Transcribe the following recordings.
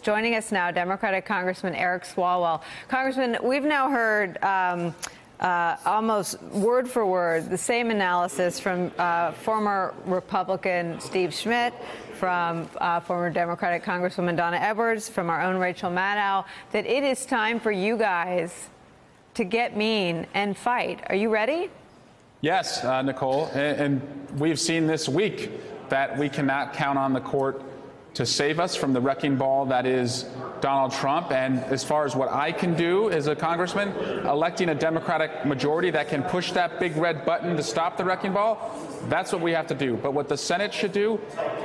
Joining us now, Democratic Congressman Eric Swalwell. Congressman, we've now heard almost word for word the same analysis from former Republican Steve Schmidt, from former Democratic Congresswoman Donna Edwards, from our own Rachel Maddow, that it is time for you guys to get mean and fight. Are you ready? Yes, Nicole, and we've seen this week that we cannot count on the court to save us from the wrecking ball that is Donald Trump. And as far as what I can do as a congressman, electing a Democratic majority that can push that big red button to stop the wrecking ball, that's what we have to do. But what the Senate should do,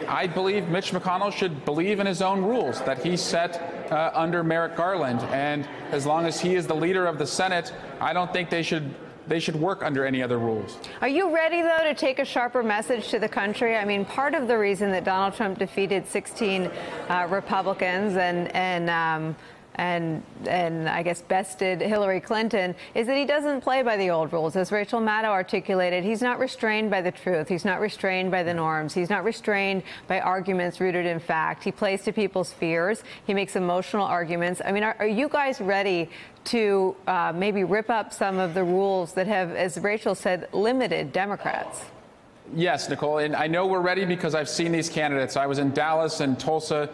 I believe Mitch McConnell should believe in his own rules that he set under Merrick Garland. And as long as he is the leader of the Senate, I don't think they should work under any other rules. Are you ready, though, to take a sharper message to the country? I mean, part of the reason that Donald Trump defeated 16 Republicans and I guess bested Hillary Clinton is that he doesn't play by the old rules. As Rachel Maddow articulated, he's not restrained by the truth. He's not restrained by the norms. He's not restrained by arguments rooted in fact. He plays to people's fears. He makes emotional arguments. I mean, are you guys ready to maybe rip up some of the rules that have, as Rachel said, limited Democrats? Yes, Nicole, and I know we're ready because I've seen these candidates. I was in Dallas and Tulsa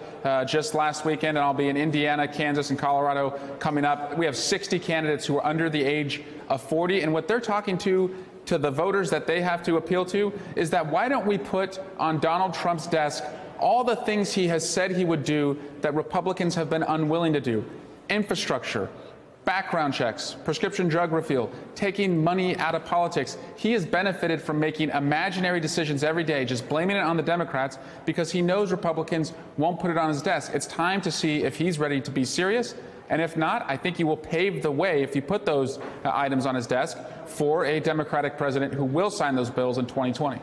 just last weekend, and I'll be in Indiana, Kansas, and Colorado coming up. We have 60 candidates who are under the age of 40, and what they're talking to the voters that they have to appeal to is that why don't we put on Donald Trump's desk all the things he has said he would do that Republicans have been unwilling to do? Infrastructure, background checks, prescription drug repeal, taking money out of politics. He has benefited from making imaginary decisions every day, just blaming it on the Democrats because he knows Republicans won't put it on his desk. It's time to see if he's ready to be serious. And if not, I think he will pave the way, if you put those items on his desk, for a Democratic president who will sign those bills in 2020.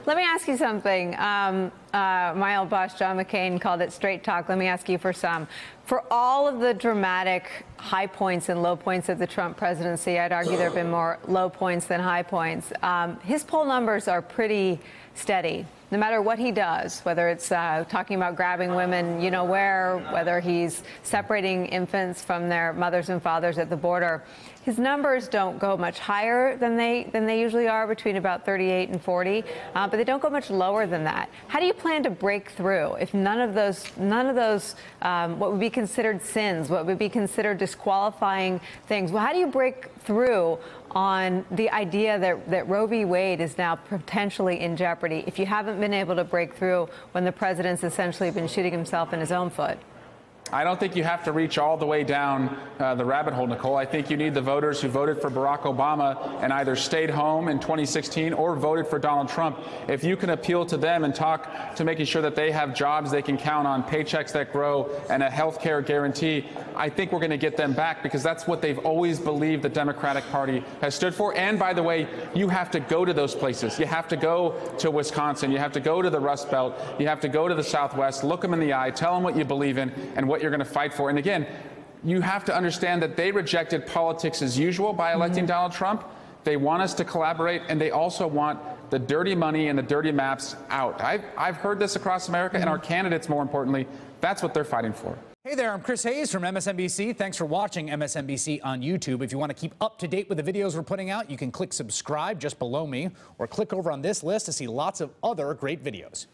Let me ask you something. My old boss, John McCain, called it straight talk. Let me ask you for some. For all of the dramatic high points and low points of the Trump presidency, I'd argue there have been more low points than high points. His poll numbers are pretty steady. No matter what he does, whether it's talking about grabbing women, you know where, whether he's separating infants from their mothers and fathers at the border, his numbers don't go much higher than they usually are, between about 38 and 40, but they don't go much lower than that. How do you plan to break through if none of those what would be considered sins, what would be considered disqualifying things? Well, how do you break through on the idea that Roe v. Wade is now potentially in jeopardy if you haven't been able to break through when the president's essentially been shooting himself in his own foot? I don't think you have to reach all the way down the rabbit hole, Nicole. I think you need the voters who voted for Barack Obama and either stayed home in 2016 or voted for Donald Trump. If you can appeal to them and talk to making sure that they have jobs they can count on, paychecks that grow, and a health care guarantee, I think we're going to get them back because that's what they've always believed the Democratic Party has stood for. And by the way, you have to go to those places. You have to go to Wisconsin. You have to go to the Rust Belt. You have to go to the Southwest, look them in the eye, tell them what you believe in and what you're going to fight for. And again, you have to understand that they rejected politics as usual by electing Donald Trump. They want us to collaborate, and they also want the dirty money and the dirty maps out. I've heard this across America, and our candidates, more importantly, that's what they're fighting for. Hey there, I'm Chris Hayes from MSNBC. Thanks for watching MSNBC on YouTube. If you want to keep up to date with the videos we're putting out, you can click subscribe just below me, or click over on this list to see lots of other great videos.